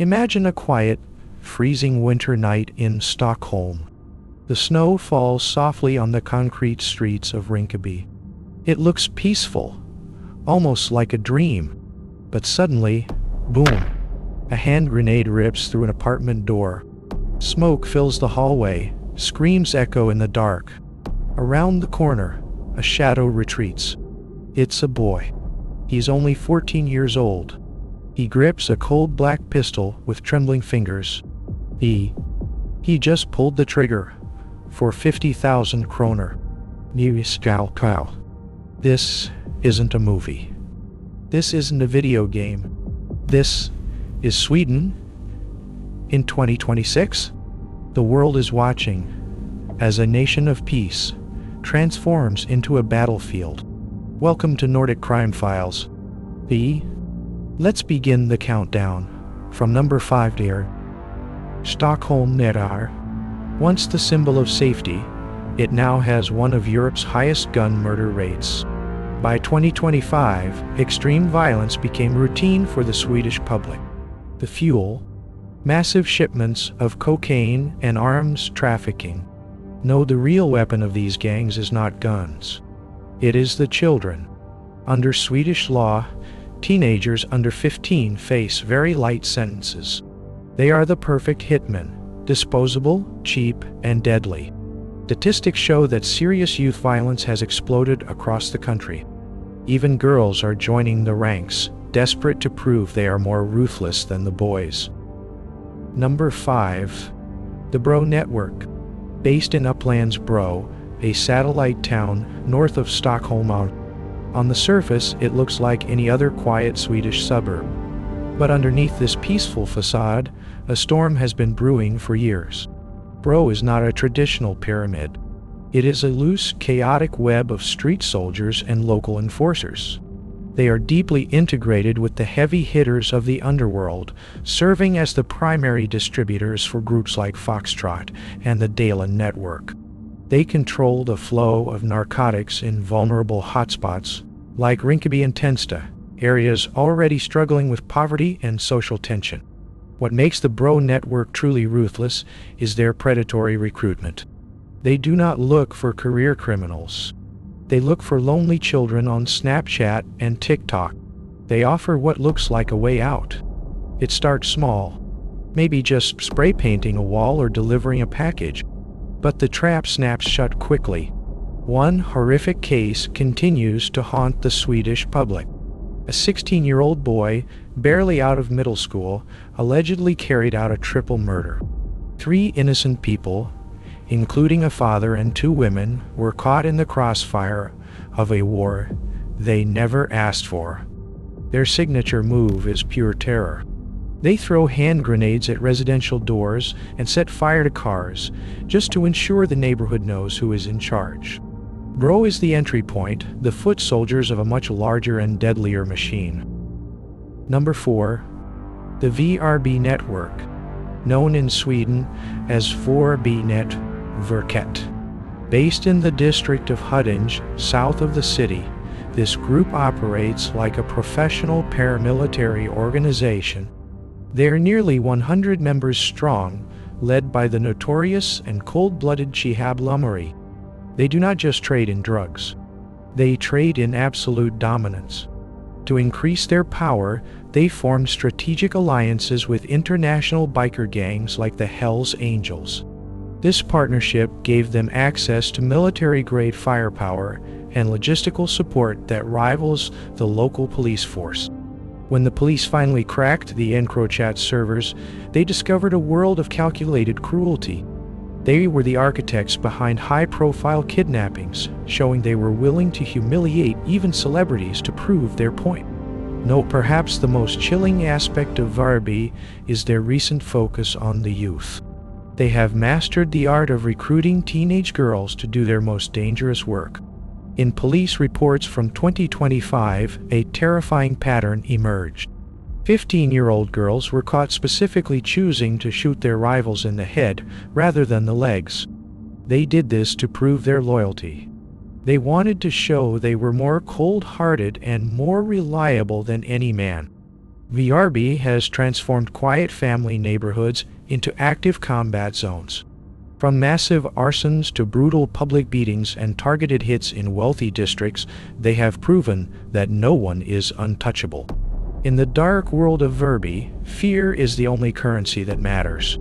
Imagine a quiet, freezing winter night in Stockholm. The snow falls softly on the concrete streets of Rinkeby. It looks peaceful, almost like a dream. But suddenly, boom, a hand grenade rips through an apartment door. Smoke fills the hallway, screams echo in the dark. Around the corner, a shadow retreats. It's a boy. He's only 14 years old. He grips a cold black pistol with trembling fingers. He just pulled the trigger for 50,000 kroner. This isn't a movie. This isn't a video game. This is Sweden in 2026. The world is watching as a nation of peace transforms into a battlefield. Welcome to Nordic Crime Files. Let's begin the countdown from number 5 there. Stockholm Netar. Once the symbol of safety, it now has one of Europe's highest gun murder rates. By 2025, extreme violence became routine for the Swedish public. The fuel, massive shipments of cocaine and arms trafficking. No, the real weapon of these gangs is not guns. It is the children. Under Swedish law, teenagers under 15 face very light sentences. They are the perfect hitmen, disposable, cheap, and deadly. Statistics show that serious youth violence has exploded across the country. Even girls are joining the ranks, desperate to prove they are more ruthless than the boys. Number 5. The Bro Network. Based in Upplands Bro, a satellite town north of Stockholm. On the surface, it looks like any other quiet Swedish suburb. But underneath this peaceful facade, a storm has been brewing for years. Bro is not a traditional pyramid. It is a loose, chaotic web of street soldiers and local enforcers. They are deeply integrated with the heavy hitters of the underworld, serving as the primary distributors for groups like Foxtrot and the Rumba Network. They control the flow of narcotics in vulnerable hotspots, like Rinkeby and Tensta, areas already struggling with poverty and social tension. What makes the Bro Network truly ruthless is their predatory recruitment. They do not look for career criminals. They look for lonely children on Snapchat and TikTok. They offer what looks like a way out. It starts small, maybe just spray painting a wall or delivering a package. But the trap snaps shut quickly. One horrific case continues to haunt the Swedish public. A 16-year-old boy, barely out of middle school, allegedly carried out a triple murder. 3 innocent people, including a father and 2 women, were caught in the crossfire of a war they never asked for. Their signature move is pure terror. They throw hand grenades at residential doors and set fire to cars, just to ensure the neighborhood knows who is in charge. Bro is the entry point, the foot soldiers of a much larger and deadlier machine. Number 4. The VRB Network. Known in Sweden as 4B Networket. Based in the district of Huddinge, south of the city, this group operates like a professional paramilitary organization. They are nearly 100 members strong, led by the notorious and cold-blooded Shihab Lumari. They do not just trade in drugs. They trade in absolute dominance. To increase their power, they formed strategic alliances with international biker gangs like the Hells Angels. This partnership gave them access to military-grade firepower and logistical support that rivals the local police force. When the police finally cracked the EncroChat servers, they discovered a world of calculated cruelty. They were the architects behind high-profile kidnappings, showing they were willing to humiliate even celebrities to prove their point. No, perhaps the most chilling aspect of VRB is their recent focus on the youth. They have mastered the art of recruiting teenage girls to do their most dangerous work. In police reports from 2025, a terrifying pattern emerged. 15-year-old girls were caught specifically choosing to shoot their rivals in the head rather than the legs. They did this to prove their loyalty. They wanted to show they were more cold-hearted and more reliable than any man. VRB has transformed quiet family neighborhoods into active combat zones. From massive arsons to brutal public beatings and targeted hits in wealthy districts, they have proven that no one is untouchable. In the dark world of VRB, fear is the only currency that matters.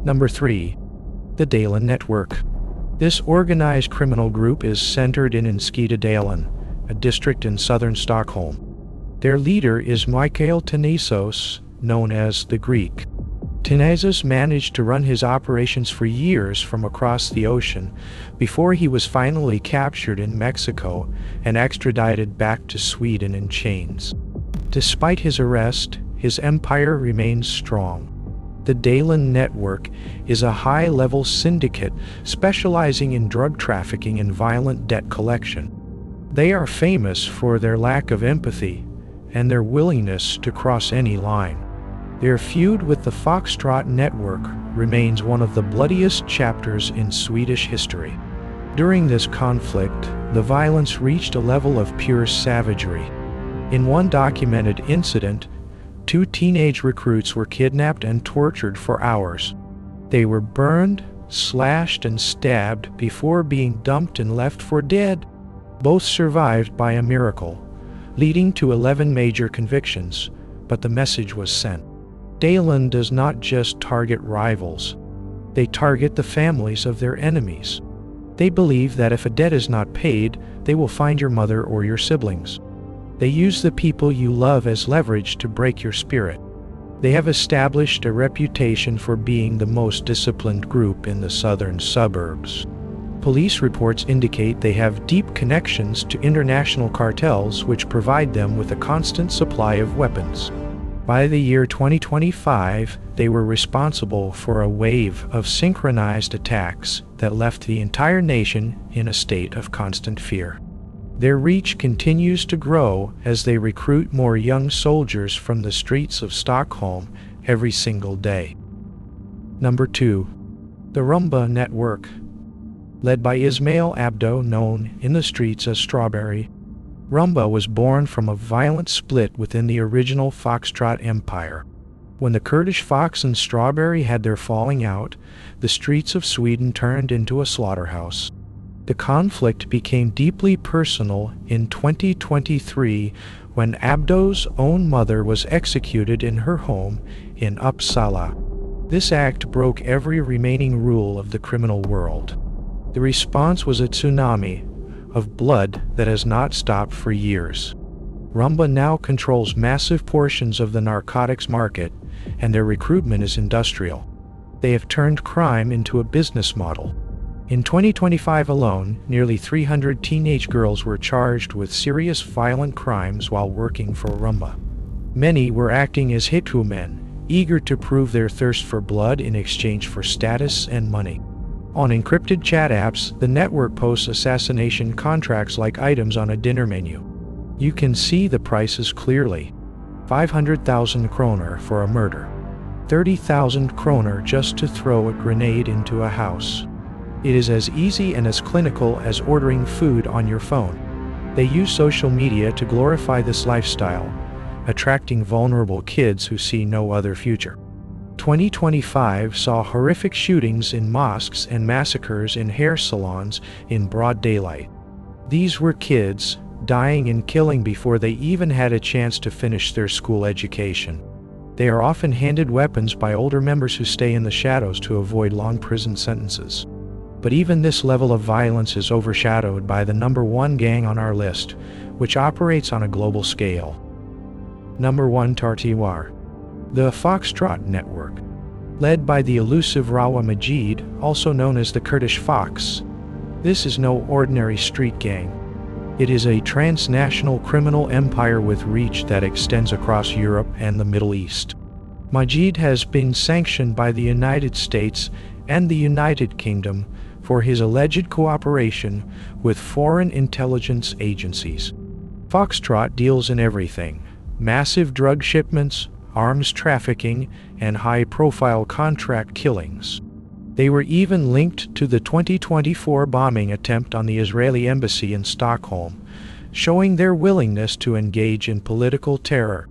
Number 3. The Dalen Network. This organized criminal group is centered in Dalen, a district in southern Stockholm. Their leader is Mikael Tanasos, known as the Greek. Tanasos managed to run his operations for years from across the ocean before he was finally captured in Mexico and extradited back to Sweden in chains. Despite his arrest, his empire remains strong. The Dalen Network is a high-level syndicate specializing in drug trafficking and violent debt collection. They are famous for their lack of empathy and their willingness to cross any line. Their feud with the Foxtrot Network remains one of the bloodiest chapters in Swedish history. During this conflict, the violence reached a level of pure savagery. In one documented incident, 2 teenage recruits were kidnapped and tortured for hours. They were burned, slashed, and stabbed before being dumped and left for dead. Both survived by a miracle, leading to 11 major convictions, but the message was sent. Dalen does not just target rivals. They target the families of their enemies. They believe that if a debt is not paid, they will find your mother or your siblings. They use the people you love as leverage to break your spirit. They have established a reputation for being the most disciplined group in the southern suburbs. Police reports indicate they have deep connections to international cartels which provide them with a constant supply of weapons. By the year 2025, they were responsible for a wave of synchronized attacks that left the entire nation in a state of constant fear. Their reach continues to grow as they recruit more young soldiers from the streets of Stockholm every single day. Number 2. The Rumba Network. Led by Ismail Abdo, known in the streets as Strawberry, Rumba was born from a violent split within the original Foxtrot Empire. When the Kurdish Fox and Strawberry had their falling out, the streets of Sweden turned into a slaughterhouse. The conflict became deeply personal in 2023 when Abdo's own mother was executed in her home in Uppsala. This act broke every remaining rule of the criminal world. The response was a tsunami of blood that has not stopped for years. Rumba now controls massive portions of the narcotics market, and their recruitment is industrial. They have turned crime into a business model. In 2025 alone, nearly 300 teenage girls were charged with serious violent crimes while working for Rumba. Many were acting as hitmen, eager to prove their thirst for blood in exchange for status and money. On encrypted chat apps, the network posts assassination contracts like items on a dinner menu. You can see the prices clearly. 500,000 kroner for a murder. 30,000 kroner just to throw a grenade into a house. It is as easy and as clinical as ordering food on your phone. They use social media to glorify this lifestyle, attracting vulnerable kids who see no other future. 2025 saw horrific shootings in mosques and massacres in hair salons in broad daylight. These were kids dying and killing before they even had a chance to finish their school education. They are often handed weapons by older members who stay in the shadows to avoid long prison sentences. But even this level of violence is overshadowed by the number 1 gang on our list, which operates on a global scale. Number 1. Tartiwar. The Foxtrot Network. Led by the elusive Rawa Majid, also known as the Kurdish Fox. This is no ordinary street gang. It is a transnational criminal empire with reach that extends across Europe and the Middle East. Majid has been sanctioned by the United States and the United Kingdom for his alleged cooperation with foreign intelligence agencies. Foxtrot deals in everything: massive drug shipments, arms trafficking, and high-profile contract killings. They were even linked to the 2024 bombing attempt on the Israeli embassy in Stockholm, showing their willingness to engage in political terror.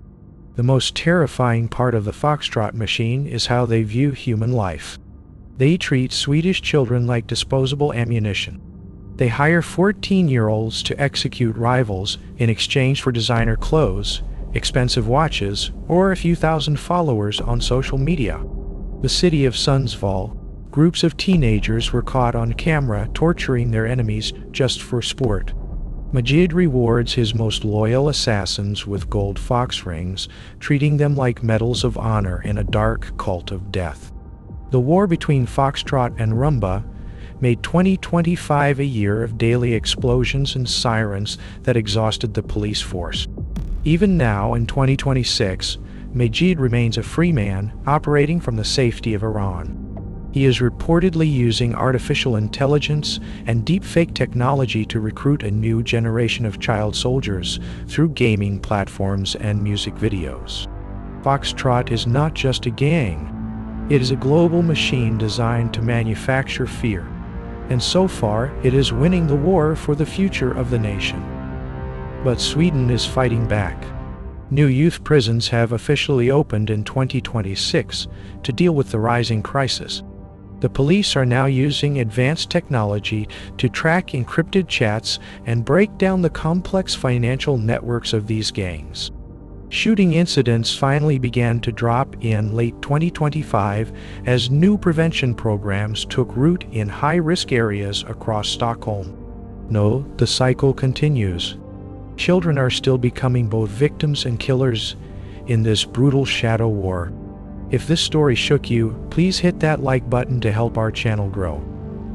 The most terrifying part of the Foxtrot machine is how they view human life. They treat Swedish children like disposable ammunition. They hire 14-year-olds to execute rivals in exchange for designer clothes, expensive watches, or a few thousand followers on social media. The city of Sundsvall, groups of teenagers were caught on camera torturing their enemies just for sport. Majid rewards his most loyal assassins with gold fox rings, treating them like medals of honor in a dark cult of death. The war between Foxtrot and Rumba made 2025 a year of daily explosions and sirens that exhausted the police force. Even now, in 2026, Majid remains a free man, operating from the safety of Iran. He is reportedly using artificial intelligence and deepfake technology to recruit a new generation of child soldiers through gaming platforms and music videos. Foxtrot is not just a gang. It is a global machine designed to manufacture fear. And so far, it is winning the war for the future of the nation. But Sweden is fighting back. New youth prisons have officially opened in 2026 to deal with the rising crisis. The police are now using advanced technology to track encrypted chats and break down the complex financial networks of these gangs. Shooting incidents finally began to drop in late 2025 as new prevention programs took root in high-risk areas across Stockholm. No, the cycle continues. Children are still becoming both victims and killers in this brutal shadow war. If this story shook you, please hit that like button to help our channel grow.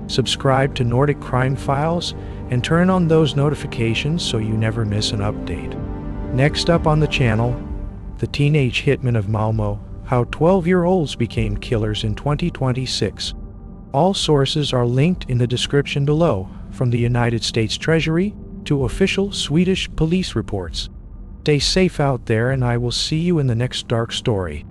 Subscribe to Nordic Crime Files and turn on those notifications so you never miss an update. Next up on the channel, the teenage hitmen of Malmö, how 12-year-olds became killers in 2026. All sources are linked in the description below, from the United States Treasury to official Swedish police reports. Stay safe out there, and I will see you in the next dark story.